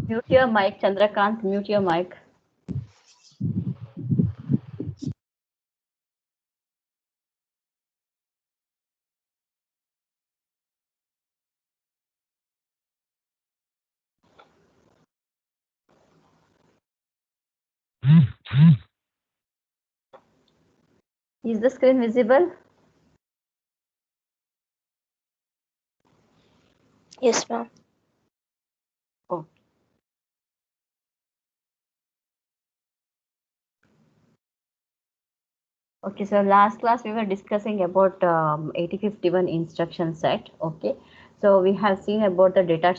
Mute your mic, Chandrakant, mute your mic. Is the screen visible? Yes, ma'am. Oh. Okay, so last class we were discussing about 8051 instruction set. Okay, so we have seen about the data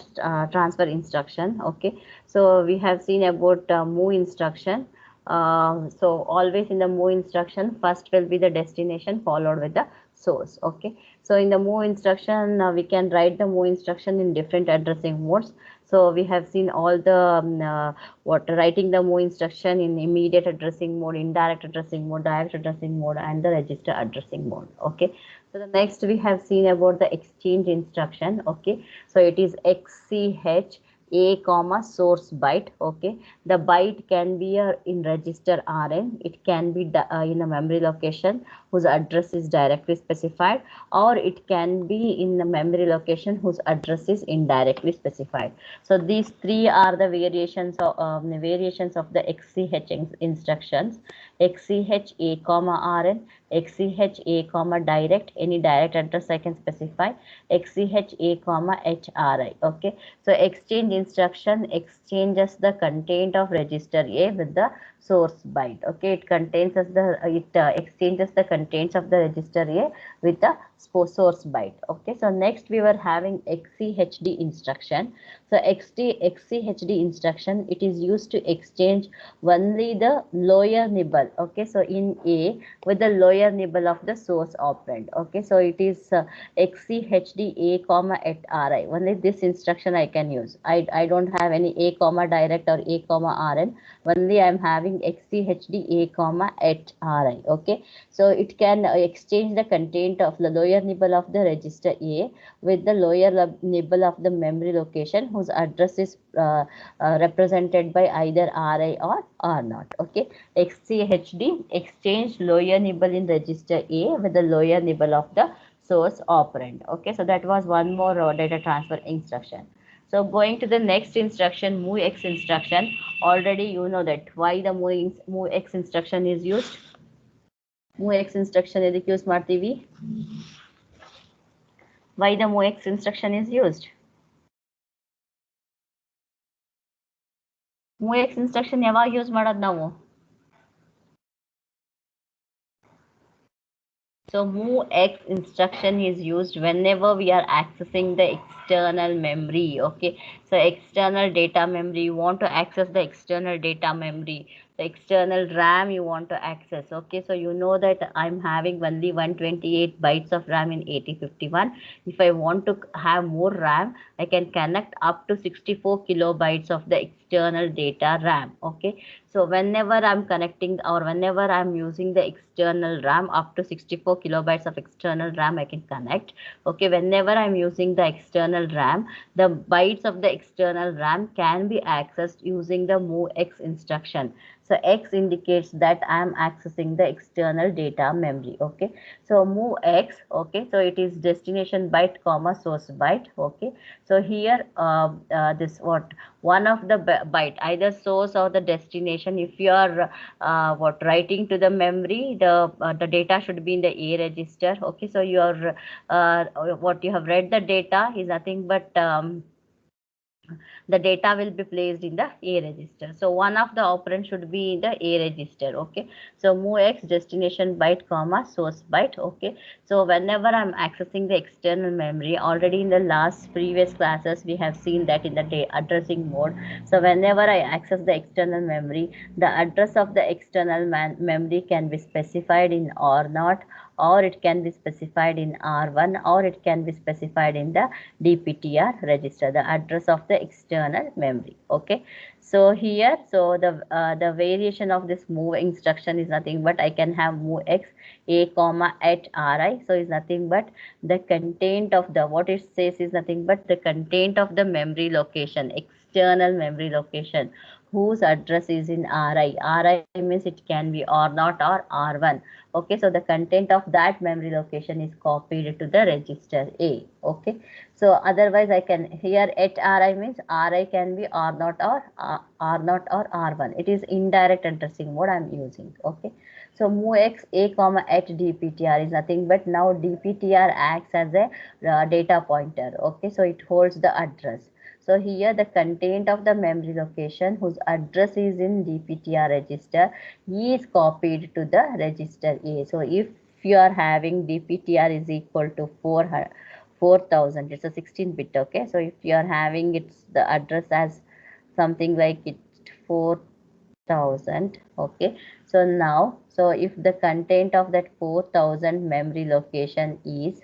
transfer instruction. Okay, so we have seen about move instruction. So always in the move instruction, first will be the destination followed with the source. Okay, so in the move instruction, we can write the move instruction in different addressing modes. So we have seen all the what writing the move instruction in immediate addressing mode, indirect addressing mode, direct addressing mode, and the register addressing mode. Okay, so the next we have seen about the exchange instruction. Okay, so it is XCH a comma source byte. Okay, the byte can be in register RN, it can be in a memory location whose address is directly specified, or it can be in the memory location whose address is indirectly specified. So these three are the variations of the XCH instructions: XCH A comma RN, XCH A comma direct, any direct address I can specify, XCH A comma HRI. Okay, so exchange instruction exchanges the content of register A with the source byte. Okay, it contains as the exchanges the contents of the register A with the source byte. Okay, so next we were having XCHD instruction. So XCHD instruction, it is used to exchange only the lower nibble. Okay, so in A with the lower nibble of the source operand. Okay, so it is XCHD A comma at RI. Only this instruction I can use. I don't have any A comma direct or A comma RN. Only I am having XCHD A comma at RI. Okay, so it can exchange the content of the lower nibble of the register A with the lower nibble of the memory location whose address is represented by either RI or R0. Okay, XCHD exchange lower nibble in register A with the lower nibble of the source operand. Okay, so that was one more data transfer instruction. So going to the next instruction, MOVX instruction. Already you know that why the MOVX instruction is used. MOVX instruction is used, Smart TV. Why the MOVX instruction is used? MOVX instruction ಯಾವಾಗ use ಮಾಡೋದು ನಾವು? So MOVX instruction is used whenever we are accessing the external memory. Okay, so external data memory, you want to access the external data memory, the external RAM you want to access. Okay, so you know that I'm having only 128 bytes of RAM in 8051. If I want to have more RAM, I can connect up to 64 kilobytes of the external data RAM. Okay, so whenever I'm connecting or whenever I'm using the external RAM, up to 64 kilobytes of external RAM I can connect. Okay, whenever I'm using the external RAM, the bytes of the external RAM can be accessed using the MOVX instruction. So X indicates that I am accessing the external data memory. Okay, so MOVX. Okay, so it is destination byte comma source byte. Okay, so here this what one of the byte, either source or the destination. If you are writing to the memory, the data should be in the A register. Okay, so your what you have read the data is nothing but the data will be placed in the A register. So one of the operands should be in the A register. Okay, so MOVX destination byte comma source byte. Okay, so whenever I'm accessing the external memory, already in the last previous classes we have seen that in the addressing mode. So whenever I access the external memory, the address of the external memory can be specified in R0, or it can be specified in R1, or it can be specified in the DPTR register. The address of the the external memory. Okay, so here, so the variation of this move instruction is nothing but I can have move x a comma at ri. So is nothing but the content of the, what it says is nothing but the content of the memory location, external memory location, whose address is in ri. Ri means it can be r0 or r1. Okay, so the content of that memory location is copied to the register A. Okay, so otherwise I can, here at ri means ri can be r0 or r0 or r1. It is indirect addressing mode I am using. Okay, so MOVX A comma at DPTR is nothing but now DPTR acts as a data pointer. Okay, so it holds the address. So here the content of the memory location whose address is in DPTR register is copied to the register A. So if you are having DPTR is equal to 4000, it's a 16-bit. Okay, so if you are having it's the address as something like it 4000. Okay, so now, so if the content of that 4000 memory location is,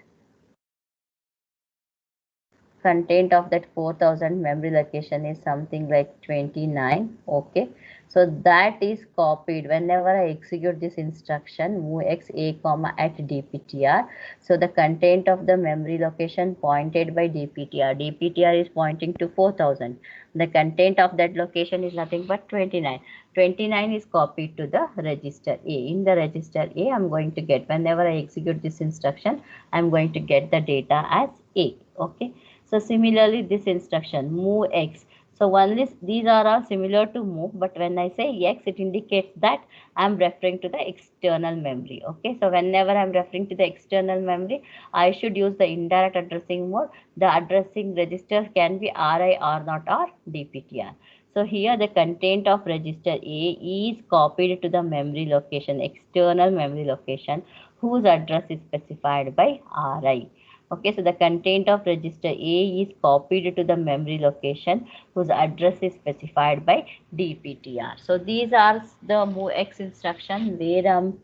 content of that 4000 memory location is something like 29. Okay, so that is copied whenever I execute this instruction MOVX A comma at DPTR. So the content of the memory location pointed by DPTR is pointing to 4000. The content of that location is nothing but 29. 29 is copied to the register A. In the register A, I'm going to get, whenever I execute this instruction, I'm going to get the data as A. Okay, so similarly this instruction move x, so only these are all similar to move, but when I say x, it indicates that I'm referring to the external memory. Okay, so whenever I'm referring to the external memory, I should use the indirect addressing mode. The addressing register can be RI, R0 or DPTR. So here the content of register A is copied to the memory location, external memory location, whose address is specified by RI. Okay, so the content of register A is copied to the memory location whose address is specified by DPTR. So these are the MOVX instruction where I'm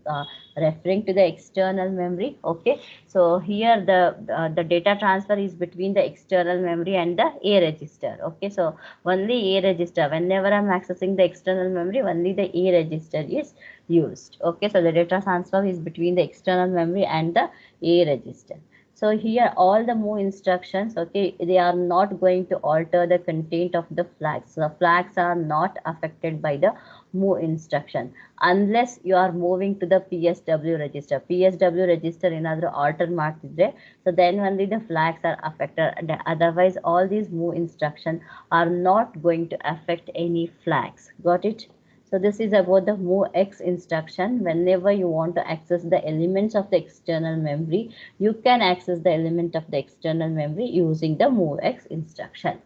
referring to the external memory. Okay, so here the data transfer is between the external memory and the A register. Okay, so only A register, whenever I'm accessing the external memory, only the A register is used. Okay, so the data transfer is between the external memory and the A register. So here all the move instructions, okay, they are not going to alter the content of the flags. So the flags are not affected by the move instruction unless you are moving to the PSW register. PSW register in other alter mark is there. So then only the flags are affected. Otherwise, all these move instructions are not going to affect any flags. Got it? So this is about the MOVX instruction. Whenever you want to access the elements of the external memory, you can access the element of the external memory using the MOVX instruction.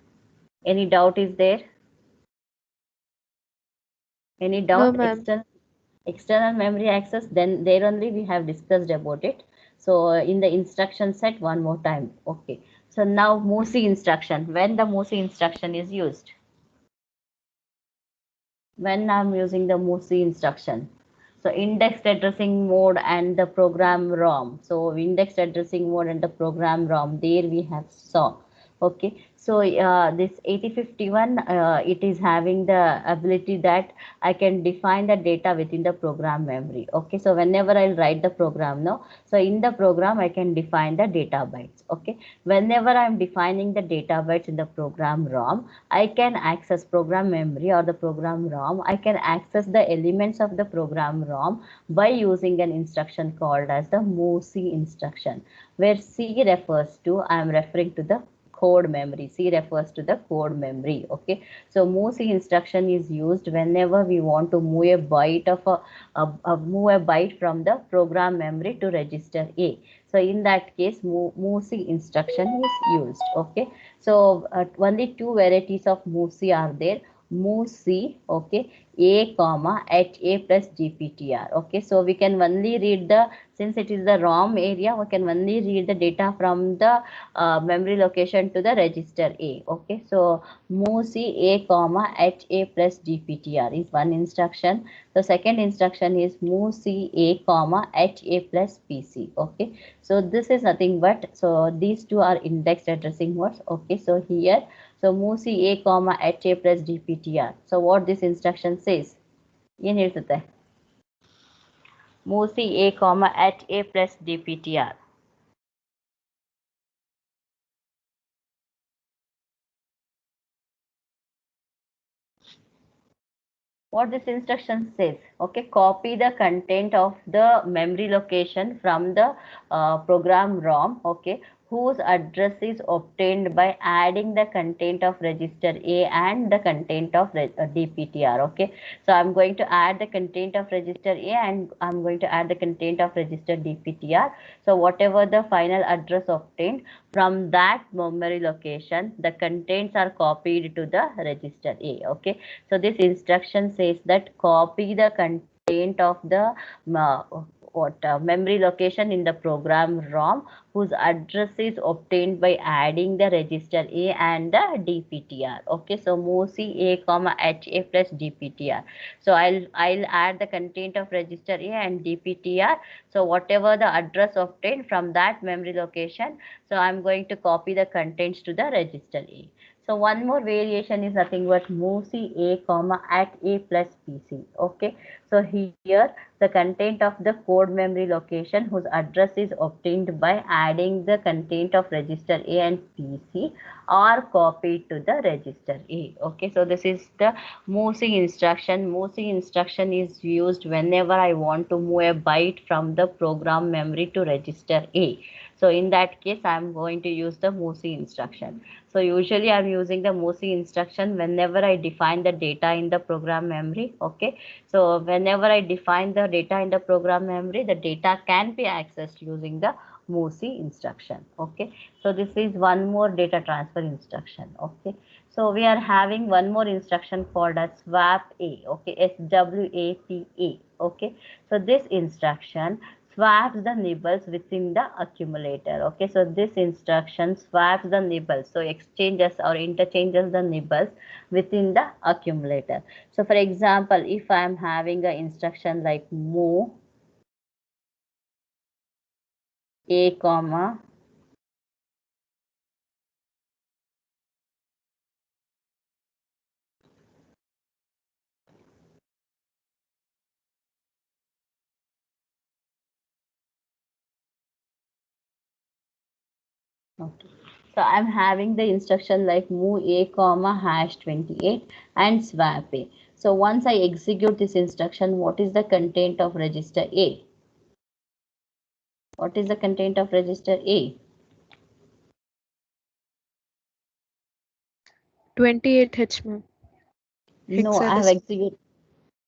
Any doubt is there? Any doubt? No, External memory access, then there only we have discussed about it. So in the instruction set one more time. Okay. So now MOVC instruction. When the MOVC instruction is used? When I'm using the MOVC instruction. So indexed addressing mode and the program ROM. So indexed addressing mode and the program ROM, there we have saw. Okay, so this 8051, it is having the ability that I can define the data within the program memory. Okay, so whenever I write the program now, so in the program I can define the data bytes. Okay, whenever I'm defining the data bytes in the program ROM, I can access program memory or the program ROM. I can access the elements of the program ROM by using an instruction called as the MOVC instruction, where C refers to, I am referring to the code memory. C refers to the code memory. Okay, so MOVC instruction is used whenever we want to move a byte of move a byte from the program memory to register A. So in that case, MOVC instruction is used. Okay, so only two varieties of MOVC are there. MOVC, okay, A comma at A plus DPTR. Okay, so we can only read the, since it is the ROM area, we can only read the data from the memory location to the register A. Okay, so MOVC A comma at A plus DPTR is one instruction. The second instruction is MOVC A comma at A plus PC. Okay, so this is nothing but, so these two are indexed addressing modes. Okay, so here, So move CA comma at A plus DPTR. So what this instruction says? ಏನು ಹೇಳ್ತದೆ? Move CA comma at A plus DPTR. What this instruction says, okay, copy the content of the memory location from the program ROM, okay, whose address is obtained by adding the content of register A and the content of DPTR. Okay, so I'm going to add the content of register A and I'm going to add the content of register DPTR. So whatever the final address obtained from that memory location, the contents are copied to the register A. Okay, so this instruction says that copy the content of the memory location in the program ROM whose address is obtained by adding the register A and the DPTR. Okay, so move A comma HA plus DPTR. So I'll add the content of register A and DPTR. So whatever the address obtained from that memory location, so I'm going to copy the contents to the register A. So one more variation is nothing but move A comma at A plus PC. Okay, so here the content of the code memory location whose address is obtained by adding the content of register A and PC are copied to the register A. Okay, so this is the move instruction. Move instruction is used whenever I want to move a byte from the program memory to register A. So in that case, I am going to use the move instruction. So usually I am using the move instruction whenever I define the data in the program memory. Okay, so whenever I define the data in the program memory, the data can be accessed using the move instruction. Okay, so this is one more data transfer instruction. Okay, so we are having one more instruction called as swap A. Okay, SWAPA. Okay, so this instruction swaps the nibbles within the accumulator. Okay, so this instruction swaps the nibbles, so exchanges or interchanges the nibbles within the accumulator. So for example, if I am having an instruction like move A comma okay, so I'm having the instruction like move A comma hash 28 and swap A. So once I execute this instruction, what is the content of register A? What is the content of register A? 28H, ma'am. No, I have executed.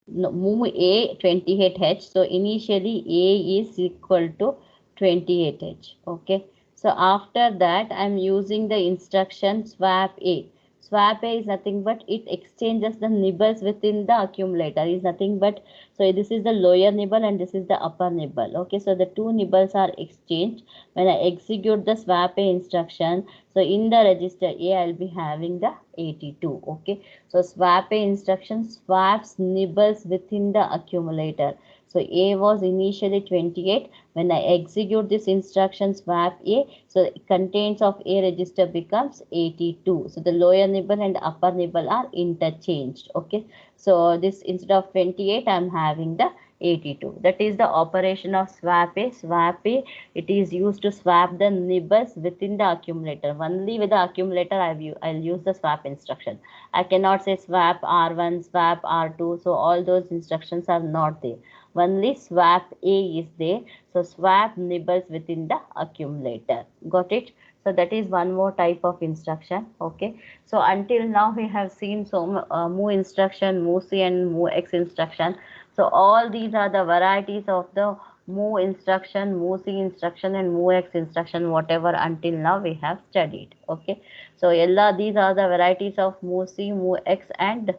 No, move A 28H. So initially A is equal to 28H. Okay. So after that, I'm using the instruction swap A. Swap A is nothing but it exchanges the nibbles within the accumulator. Is nothing but, so this is the lower nibble and this is the upper nibble. Okay, so the two nibbles are exchanged. When I execute the swap A instruction, so in the register A, I'll be having the 82. Okay, so swap A instruction swaps nibbles within the accumulator. So A was initially 28. When I execute this instruction swap A, so contents of A register becomes 82. So the lower nibble and upper nibble are interchanged. Okay, so this instead of 28, I am having the 82. That is the operation of swap A. Swap A, it is used to swap the nibbles within the accumulator. Only with the accumulator I'll use the swap instruction. I cannot say swap R1, swap R2. So all those instructions are not there. Only swap A is there. So swap nibbles within the accumulator. Got it? So that is one more type of instruction. Okay, so until now we have seen move instruction, move C and move X instruction. So all these are the varieties of the move instruction, move C instruction and move X instruction, whatever until now we have studied. Okay, so these are the varieties of move C, move X and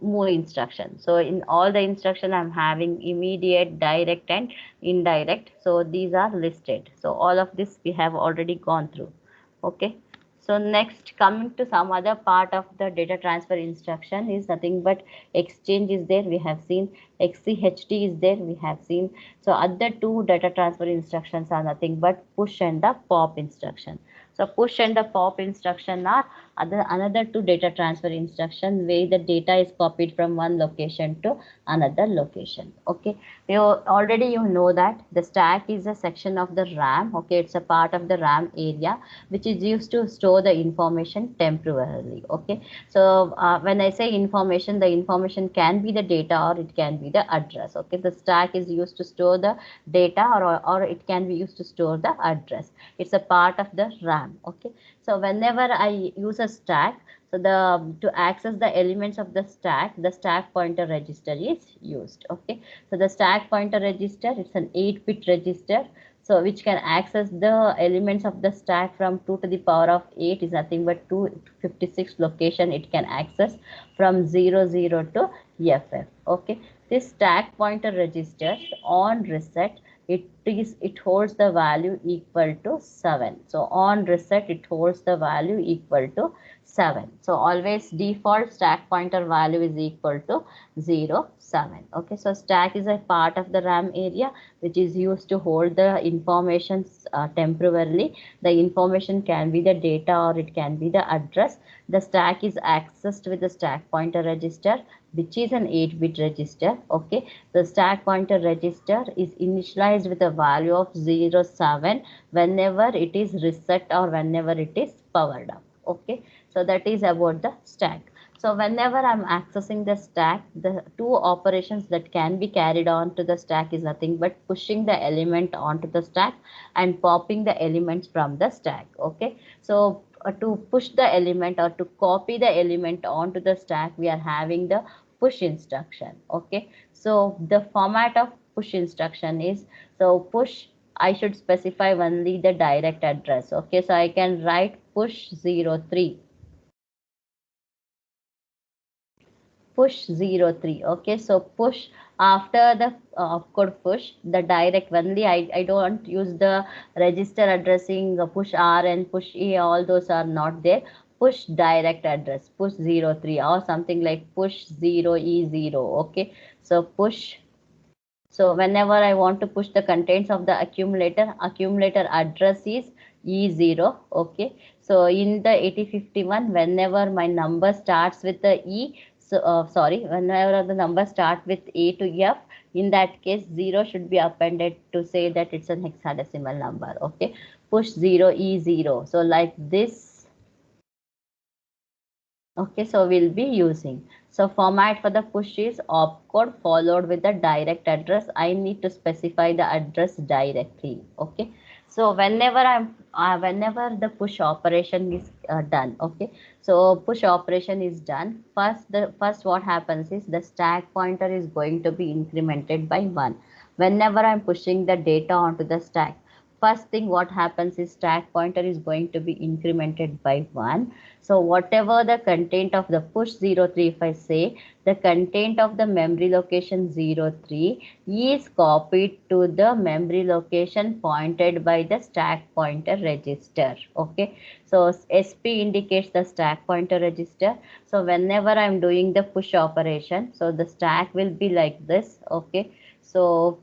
move instruction. So in all the instruction I'm having immediate, direct and indirect. So these are listed. So all of this we have already gone through. Okay, so next coming to some other part of the data transfer instruction is nothing but exchange is there. We have seen XCHD is there, we have seen. So other two data transfer instructions are nothing but push and the pop instruction. So push and the pop instruction are another two data transfer instruction where the data is copied from one location to another location. Okay, already you know that the stack is a section of the RAM. Okay, it's a part of the RAM area which is used to store the information temporarily. Okay, so when I say information, the information can be the data or it can be the address. Okay, the stack is used to store the data or it can be used to store the address. It's a part of the RAM. Okay, so whenever I use a stack, so to access the elements of the stack pointer register is used. Okay, so the stack pointer register, it's an 8-bit register, so which can access the elements of the stack from 2 to the power of 8 is nothing but 256 location it can access from 00 to FF. Okay, this stack pointer register on reset, it holds the value equal to 7. So on reset it holds the value equal to 7. So always default stack pointer value is equal to 0, 7. Okay, so stack is a part of the RAM area which is used to hold the information temporarily. The information can be the data or it can be the address. The stack is accessed with the stack pointer register, which is an 8-bit register. Okay, the stack pointer register is initialized with a value of 0, 7 whenever it is reset or whenever it is powered up. Okay, so that is about the stack. So whenever I'm accessing the stack, the two operations that can be carried on to the stack is nothing but pushing the element onto the stack and popping the elements from the stack. Okay, so to push the element or to copy the element onto the stack, we are having the push instruction. Okay, so the format of push instruction is, so push, I should specify only the direct address. Okay, so I can write push 03. Push 03. Okay, so push after the opcode push, the direct only. I don't use the register addressing, push R and push E, all those are not there. Push direct address, push 03 or something like push 0E0. Okay, so push. So whenever I want to push the contents of the accumulator address is E0. Okay, so in the 8051, whenever my number starts with the E, so whenever the number start with A to F, in that case 0 should be appended to say that it's an hexadecimal number. Okay, push 0E0. So like this. Okay, so we'll be using. So format for the push is opcode followed with the direct address. I need to specify the address directly. Okay, so whenever the push operation is done. Okay, so push operation is done. First what happens is the stack pointer is going to be incremented by 1. Whenever I'm pushing the data onto the stack, first thing what happens is stack pointer is going to be incremented by 1. So whatever the content of the push 03, if I say the content of the memory location 03 is copied to the memory location pointed by the stack pointer register. Okay, so SP indicates the stack pointer register. So whenever I'm doing the push operation, so the stack will be like this. Okay, so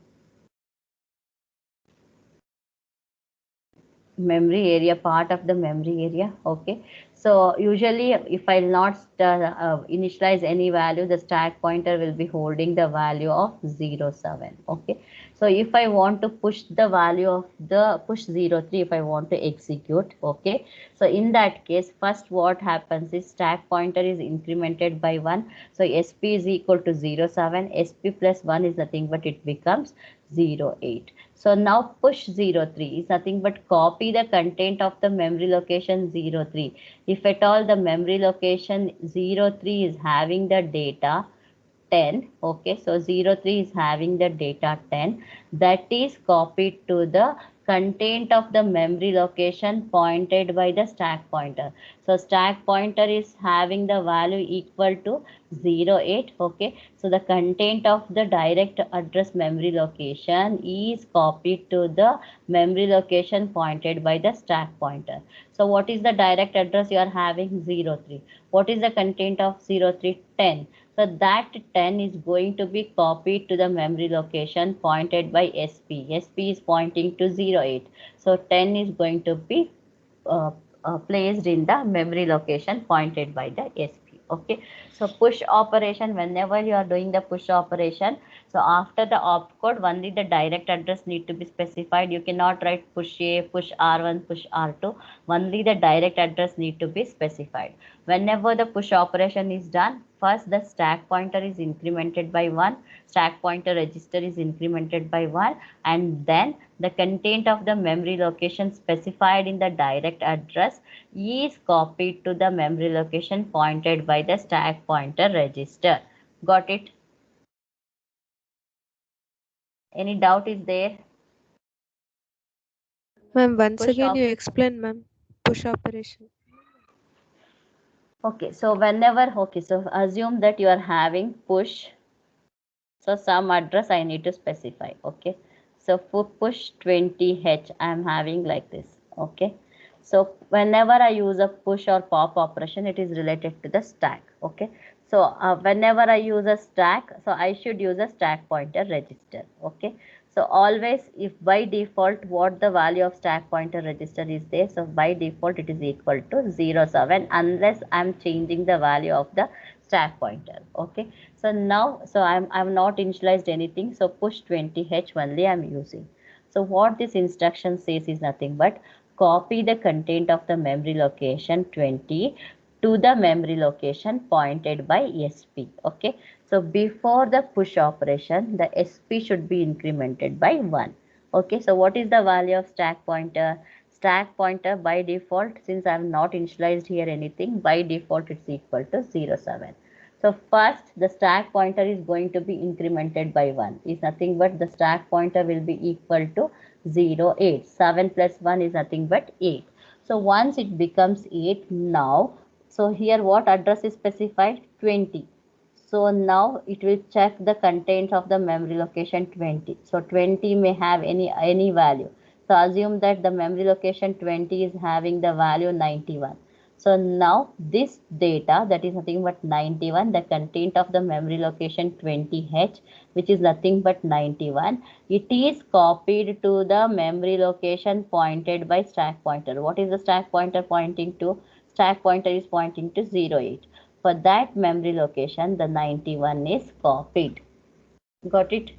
memory area, part of the memory area. Okay, so usually if I'll not initialize any value, the stack pointer will be holding the value of 07. Okay, so if I want to push the value of the push 03, if I want to execute, okay, so in that case, first what happens is stack pointer is incremented by 1. So SP is equal to 07. SP plus 1 is nothing but it becomes 08. So now push 03 is nothing but copy the content of the memory location 03. If at all the memory location 03 is having the data 10, okay, so 03 is having the data 10, that is copied to the content of the memory location pointed by the stack pointer. So stack pointer is having the value equal to 08. Okay, so the content of the direct address memory location is copied to the memory location pointed by the stack pointer. So what is the direct address you are having? 03. What is the content of 03? 10. So that 10 is going to be copied to the memory location pointed by SP. SP is pointing to 08. So 10 is going to be placed in the memory location pointed by the SP. Okay. So push operation, whenever you are doing the push operation, so after the opcode, only the direct address need to be specified. You cannot write push A, push R1, push R2. Only the direct address need to be specified. Whenever the push operation is done, first the stack pointer is incremented by 1, stack pointer register is incremented by 1, and then the content of the memory location specified in the direct address is copied to the memory location pointed by the stack pointer register. Got it? Any doubt is there? Ma'am, once Push again op. you explain, ma'am. Push operation. Okay, so whenever, okay, so assume that you are having push. So some address I need to specify. Okay, so for push 20H, I am having like this. Okay, so whenever I use a push or pop operation, it is related to the stack. Okay, so whenever I use a stack, so I should use a stack pointer register. Okay, so always, if by default what the value of stack pointer register is there, so by default it is equal to 07 unless I'm changing the value of the stack pointer. Okay, so now, so I'm not initialized anything, so push 20H only I'm using. So what this instruction says is nothing but copy the content of the memory location 20 to the memory location pointed by SP. Okay, so before the push operation, the SP should be incremented by 1. Okay, so what is the value of stack pointer? Stack pointer by default, since I have not initialized here anything, by default it's equal to 07. So first the stack pointer is going to be incremented by 1, is nothing but the stack pointer will be equal to 08. 7 plus 1 is nothing but 8. So once it becomes 8, now, so here what address is specified? 20. So now it will check the contents of the memory location 20. So 20 may have any value. So assume that the memory location 20 is having the value 91. So now this data, that is nothing but 91, the content of the memory location 20H, which is nothing but 91, it is copied to the memory location pointed by stack pointer. What is the stack pointer pointing to? Stack pointer is pointing to 08. For that memory location, the 91 is copied. Got it?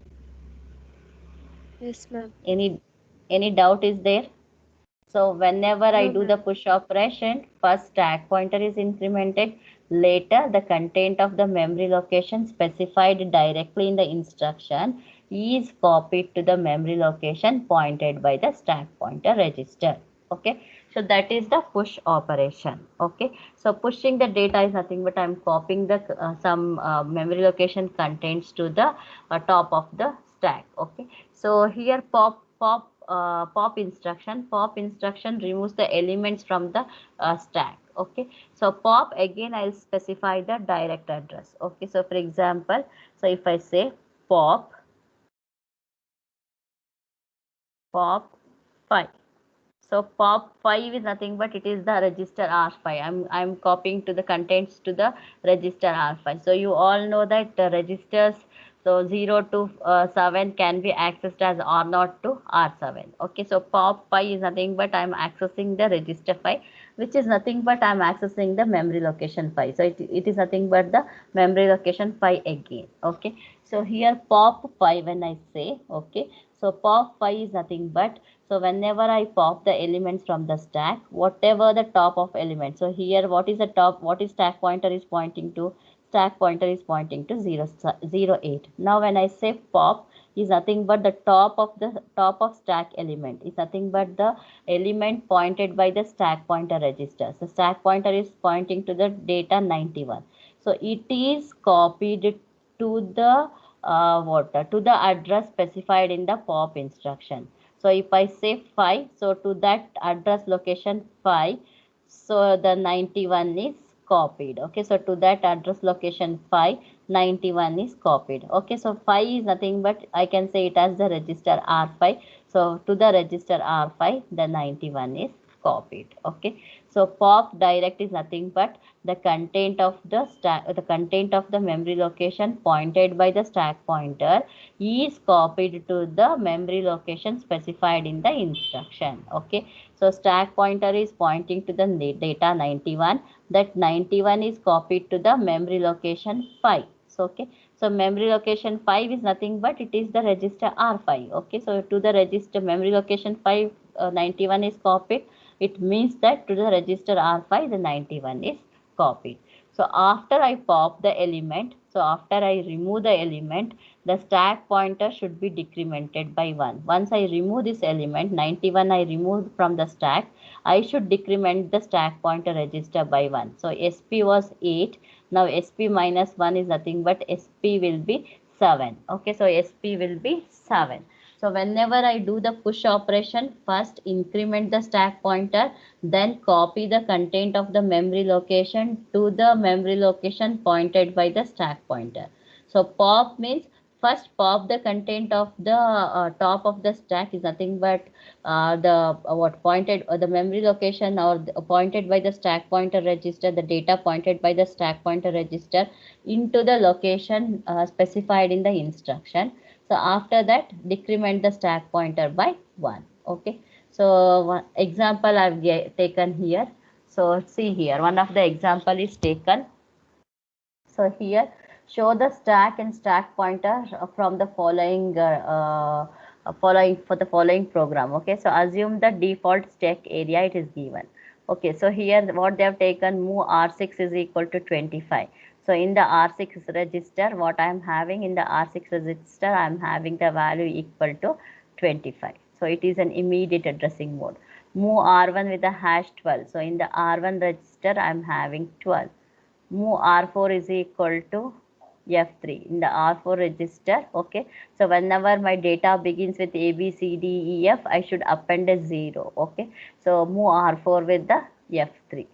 Yes, ma'am. Any doubt is there? So whenever I No, do the ma'am. push operation, first stack pointer is incremented. Later, the content of the memory location specified directly in the instruction is copied to the memory location pointed by the stack pointer register. Okay, so that is the push operation. Okay, so pushing the data is nothing but I'm copying the some memory location contents to the top of the stack. Okay, so here pop instruction removes the elements from the stack. Okay, so pop, again I'll specify the direct address. Okay, so for example, so if I say pop 5, so pop 5 is nothing but it is the register R5. I'm copying to the contents to the register R5. So you all know that the registers, so 0 to 7 can be accessed as R0 to R7. Okay, so pop 5 is nothing but I'm accessing the register 5, which is nothing but I'm accessing the memory location 5. So it is nothing but the memory location 5 again. Okay, so here pop 5, when I say, okay, so pop 5 is nothing but, so whenever I pop the elements from the stack, whatever the top of element. So here what is the top, what is stack pointer is pointing to? Stack pointer is pointing to 08. Now when I say pop is nothing but the top of stack element is nothing but the element pointed by the stack pointer register. So stack pointer is pointing to the data 91. So it is copied to the to the address specified in the pop instruction. So if I say 5, so to that address location 5, so the 91 is copied. Okay, so to that address location 5, 91 is copied. Okay, so 5 is nothing but I can say it as the register R5. So to the register R5, the 91 is copied. Okay, so pop direct is nothing but the content of the memory location pointed by the stack pointer is copied to the memory location specified in the instruction. Okay, so stack pointer is pointing to the data 91. That 91 is copied to the memory location 5. So okay, so memory location 5 is nothing but it is the register R5. Okay, so to the register memory location 5, 91 is copied. It means that to the register R5 the 91 is copied. So after I pop the element, so after I remove the element, the stack pointer should be decremented by 1. Once I remove this element 91 I removed from the stack, I should decrement the stack pointer register by 1. So SP was 8. Now SP minus 1 is nothing but SP will be 7. Okay, so SP will be 7. So whenever I do the push operation, first increment the stack pointer, then copy the content of the memory location to the memory location pointed by the stack pointer. So pop means first pop the content of the top of the stack is nothing but the what pointed or the memory location or pointed by the stack pointer register, the data pointed by the stack pointer register into the location specified in the instruction. So after that decrement the stack pointer by 1. Okay, so one example I've taken here. So see here, one of the example is taken. So here show the stack and stack pointer from the following program. Okay, so assume the default stack area it is given. Okay, so here what they have taken, move R6 is equal to 25. So in the R6 register, what I am having in the R6 register, I am having the value equal to 25. So it is an immediate addressing mode. Move R1 with the hash 12. So in the R1 register, I am having 12. Move R4 is equal to F3 in the R4 register. Okay, so whenever my data begins with A, B, C, D, E, F, I should append a 0. Okay, so move R4 with the F3.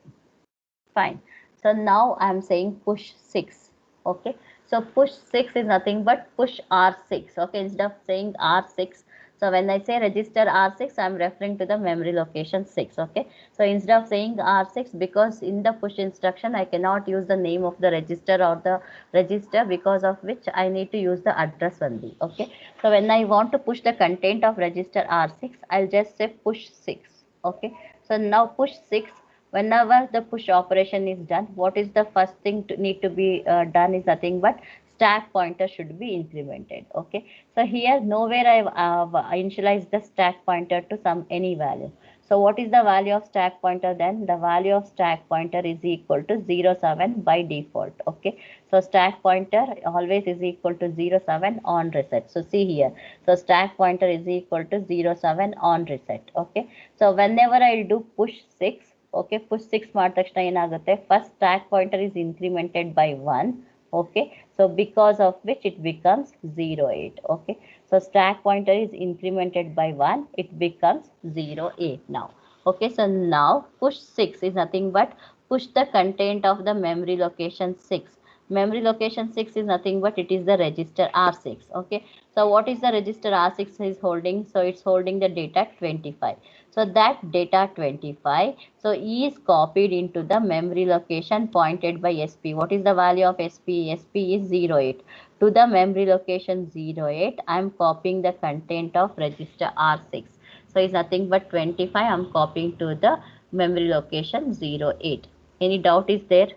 Fine. So now I am saying push 6. Okay, so push 6 is nothing but push R6. Okay, instead of saying R6, so when I say register R6, I am referring to the memory location 6. Okay, so instead of saying R6, because in the push instruction I cannot use the name of the register or the register, because of which I need to use the address only. Okay, so when I want to push the content of register R6, I'll just say push 6. Okay, so now push 6. Whenever the push operation is done, what is the first thing to need to be done is nothing but stack pointer should be incremented. Okay, so here nowhere I initialize the stack pointer to any value. So what is the value of stack pointer then? The value of stack pointer is equal to 07 by default. Okay, so stack pointer always is equal to 07 on reset. So see here, so stack pointer is equal to 07 on reset. Okay, so whenever I do push 6, okay, push 6 ಮಾಡಿದ ತಕ್ಷಣ ಏನಾಗುತ್ತೆ, first stack pointer is incremented by 1. Okay, so because of which it becomes 08. Okay, so stack pointer is incremented by 1, it becomes 08 now. Okay, so now push 6 is nothing but push the content of the memory location 6. Memory location 6 is nothing but it is the register R6. Okay, so what is the register R6 is holding? So it's holding the data 25. So that data 25 so is copied into the memory location pointed by SP. What is the value of SP? SP is 08. To the memory location 08, I am copying the content of register R6. So it's nothing but 25. I am copying to the memory location 08. Any doubt is there?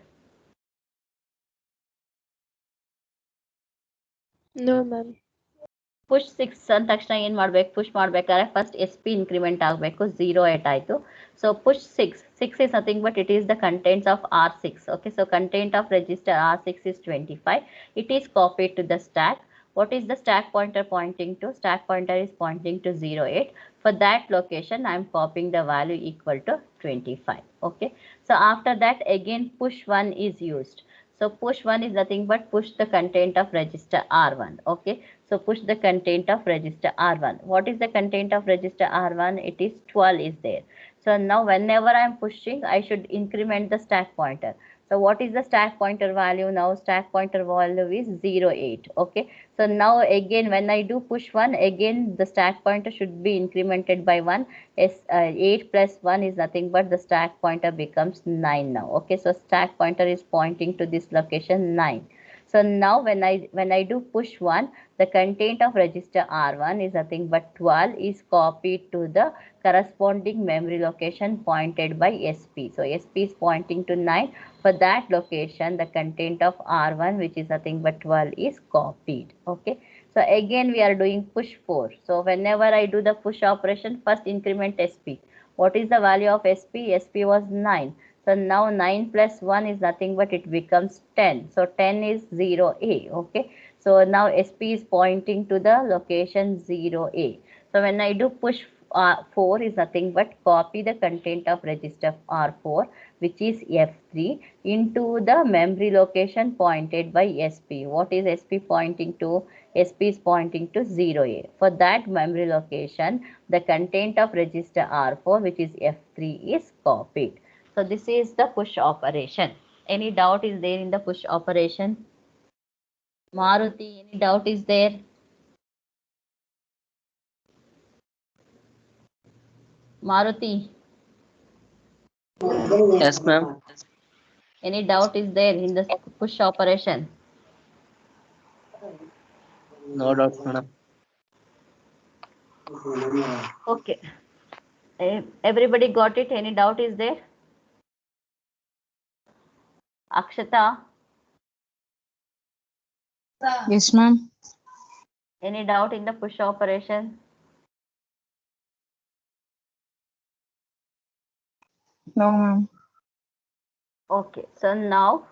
No, ma'am. push 6 ಅಂದ ತಕ್ಷಣ ಏನು ಮಾಡಬೇಕು, push ಮಾಡಬೇಕಾದ್ರೆ first SP increment ಆಗಬೇಕು, 08 ಆಯಿತು. So push 6 is nothing but it is the contents of R6. Okay, so content of register R6 is 25. It is copied to the stack. What is the stack pointer pointing to? Stack pointer is pointing to 08. For that location, I am copying the value equal to 25. Okay, so after that again push 1 is used. So push 1 is nothing but push the content of register R1. Okay, so push the content of register R1. What is the content of register R1? It is 12 is there. So now whenever I am pushing, I should increment the stack pointer. So what is the stack pointer value now? Stack pointer value is 08. Okay. So now again, when I do push 1, again the stack pointer should be incremented by 1. 8 plus 1 is nothing but the stack pointer becomes 9 now. Okay. So stack pointer is pointing to this location 9. So now when I do push 1, the content of register R1 is nothing but 12 is copied to the corresponding memory location pointed by SP. So SP is pointing to 9. For that location, the content of R1, which is nothing but 12, is copied. Okay. So again, we are doing push 4. So whenever I do the push operation, first increment SP. What is the value of SP? SP was 9. So now 9 plus 1 is nothing but it becomes 10. So 10 is 0A. Okay. So now SP is pointing to the location 0A. So when I do push 4 is nothing but copy the content of register R4, which is F3, into the memory location pointed by SP. What is SP pointing to? SP is pointing to 0A. For that memory location, the content of register R4, which is F3, is copied. So this is the push operation. Any doubt is there in the push operation? Maruti, any doubt is there? Maruti, Yes, ma'am. any doubt is there in the push operation? No doubt, madam. Okay. Everybody got it? Any doubt is there? Akshata, Yes, ma'am. any doubt in the push operation? No, ma'am. Okay. So now,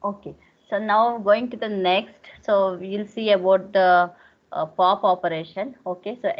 okay. So now going to the next. So we'll see about the pop operation. Okay. So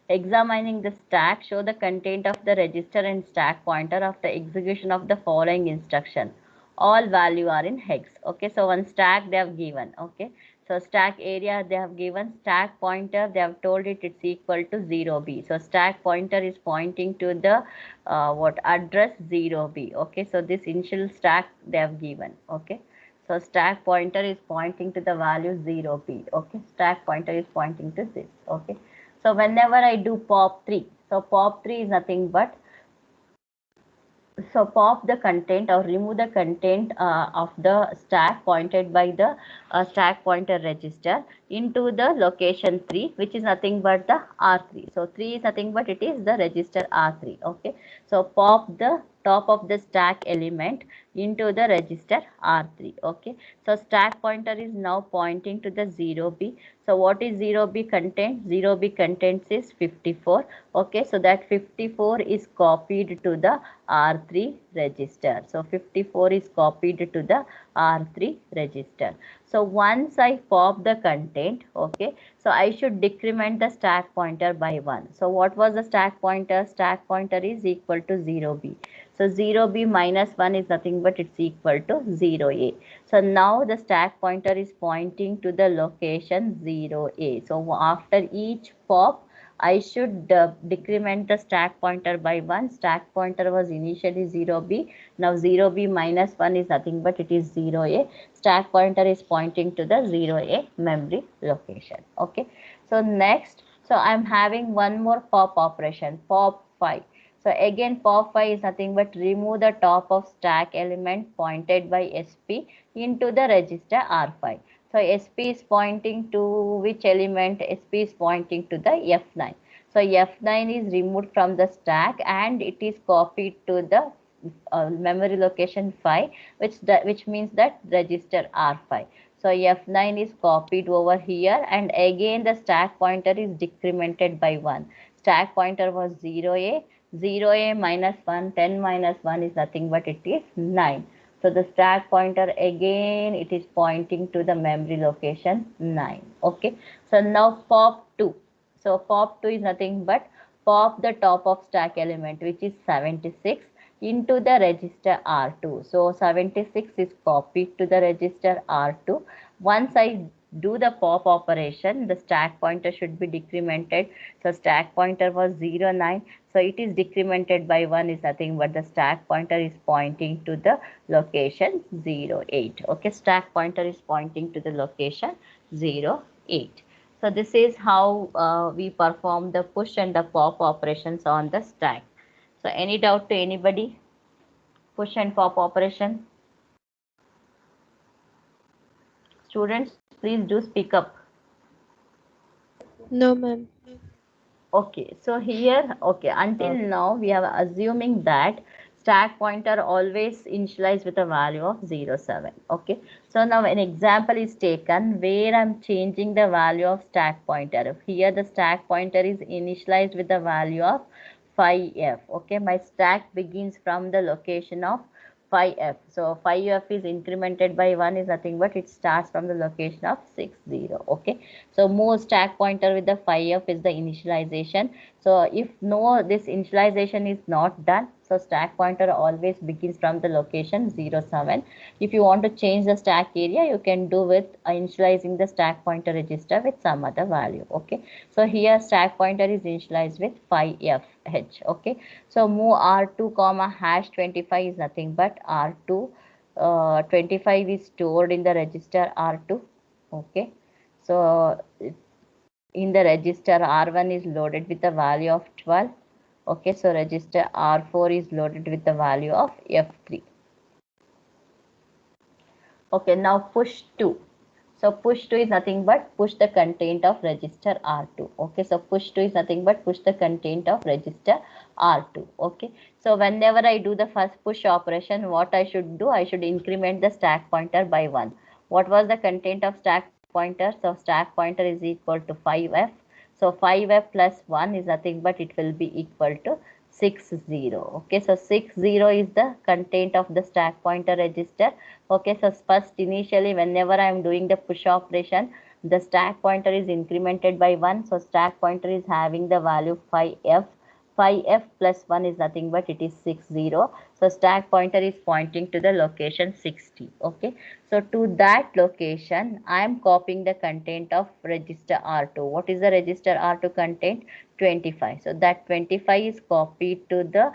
examining the stack, show the content of the register and stack pointer after execution of the following instruction. All value are in hex. Okay. So one stack they have given. Okay. So stack area they have given, stack pointer they have told it's equal to 0B. So stack pointer is pointing to the what address 0B. Okay. So this initial stack they have given. Okay. So stack pointer is pointing to the value 0B. Okay. Stack pointer is pointing to this. Okay. So whenever I do pop 3, so pop 3 is nothing but, so pop the content or remove the content of the stack pointed by the stack pointer register into the location 3, which is nothing but the R3. So 3 is nothing but it is the register R3. Okay. So pop the top of the stack element into the register R3. Okay. So stack pointer is now pointing to the 0B. So what is 0B content? 0B contents is 54. Okay. So that 54 is copied to the R3 register. So 54 is copied to the R3 register. So once I pop the content, okay, so I should decrement the stack pointer by 1. So what was the stack pointer? Stack pointer is equal to 0B. So 0B minus 1 is nothing but it's equal to 0A. So now the stack pointer is pointing to the location 0A. So after each pop, I should decrement the stack pointer by 1. Stack pointer was initially 0B. Now 0B minus 1 is nothing but it is 0A. Stack pointer is pointing to the 0A memory location. Okay. So next, so I'm having one more pop operation, pop 5. So again, pop 5 is nothing but remove the top of stack element pointed by SP into the register R5. So SP is pointing to which element? SP is pointing to the F9. So F9 is removed from the stack and it is copied to the memory location 5, which means that register R5. So F9 is copied over here and again the stack pointer is decremented by 1. Stack pointer was 0A. 0A minus 1, 10 minus 1 is nothing but it is 9. So the stack pointer again it is pointing to the memory location 9. Okay. So now pop 2. So pop 2 is nothing but pop the top of stack element which is 76 into the register R2. So 76 is copied to the register R2. Once I do the pop operation, the stack pointer should be decremented. So stack pointer was 0, 9. So it is decremented by 1 is nothing but the stack pointer is pointing to the location 0, 8. Okay, stack pointer is pointing to the location 0, 8. So this is how we perform the push and the pop operations on the stack. So any doubt to anybody? Push and pop operation? Students, please do speak up. No, ma'am. Okay, so here, okay, until now we are assuming that stack pointer always initialize with a value of 0, 7. Okay, so now an example is taken where I'm changing the value of stack pointer. Here the stack pointer is initialized with the value of 5f. Okay, my stack begins from the location of 5f. So 5f is incremented by 1 is nothing but it starts from the location of 6, 0. Okay, so move stack pointer with the 5f is the initialization. So if no, this initialization is not done, so stack pointer always begins from the location 0, 7. If you want to change the stack area, you can do with initializing the stack pointer register with some other value. Okay, so here stack pointer is initialized with 5f h. Okay, so move r2 comma hash 25 is nothing but r2 25 is stored in the register r2. Okay, so in the register r1 is loaded with the value of 12. Okay, so register r4 is loaded with the value of f3. Okay, now push 2. So push 2 is nothing but push the content of register R2. Okay, so push 2 is nothing but push the content of register R2. Okay, so whenever I do the first push operation, what I should do? I should increment the stack pointer by 1. What was the content of stack pointer? So stack pointer is equal to 5f. So 5f plus 1 is nothing but it will be equal to 60. Okay, so 60 is the content of the stack pointer register. Okay, so first initially whenever I am doing the push operation, the stack pointer is incremented by 1. So stack pointer is having the value 5f. 5f plus 1 is nothing but it is 60. So stack pointer is pointing to the location 60. Okay, so to that location I am copying the content of register R2. What is the register R2 content? 25. So that 25 is copied to the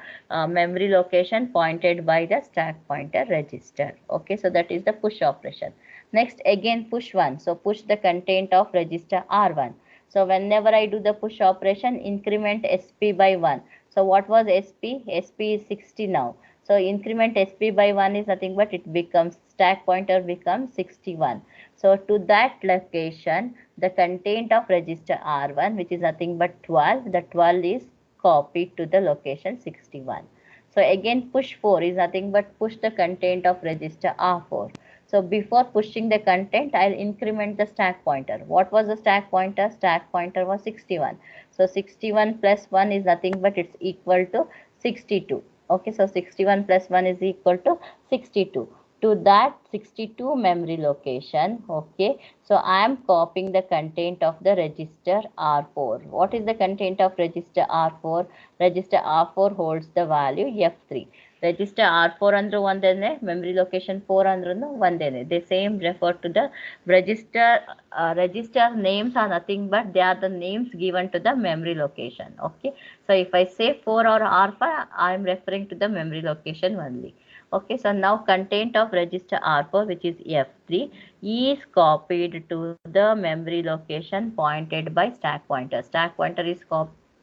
memory location pointed by the stack pointer register. Okay, so that is the push operation. Next again push 1. So push the content of register R1. So whenever I do the push operation, increment SP by 1. So what was SP? SP is 60 now. So increment SP by 1 is nothing but it becomes stack pointer becomes 61. So to that location, the content of register R1, which is nothing but 12, the 12 is copied to the location 61. So again push 4 is nothing but push the content of register R4. So before pushing the content, I'll increment the stack pointer. What was the stack pointer? Stack pointer was 61. So 61 plus 1 is nothing but it's equal to 62. Okay, so 61 plus 1 is equal to 62. To that 62 memory location, okay, so I am copying the content of the register R4. What is the content of register R4? Register R4 holds the value F3. Register R4 ಅಂದ್ರೆ ಒಂದೇನೆ, memory location 4 ಅಂದ್ರೂ ಒಂದೇನೆ. They same refer to the register names are nothing but they are the names given to the memory location. Okay, so if I say 4 or R5, I am referring to the memory location only. Okay, so now content of register R4, which is F3, is copied to the memory location pointed by stack pointer. Stack pointer is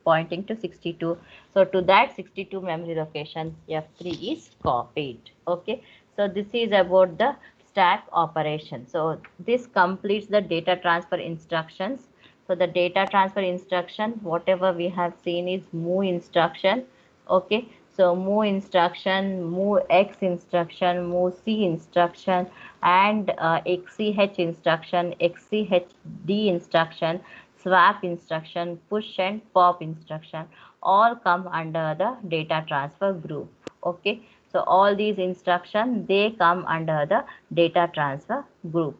pointing to 62. So to that 62 memory location, F3 is copied. Okay, so this is about the stack operation. So this completes the data transfer instructions. So the data transfer instruction, whatever we have seen is move instruction. Okay, so move instruction, move X instruction, move C instruction, and XCH instruction, XCHD instruction, swap instruction, push and pop instruction, all come under the data transfer group. Okay, so all these instructions, they come under the data transfer group.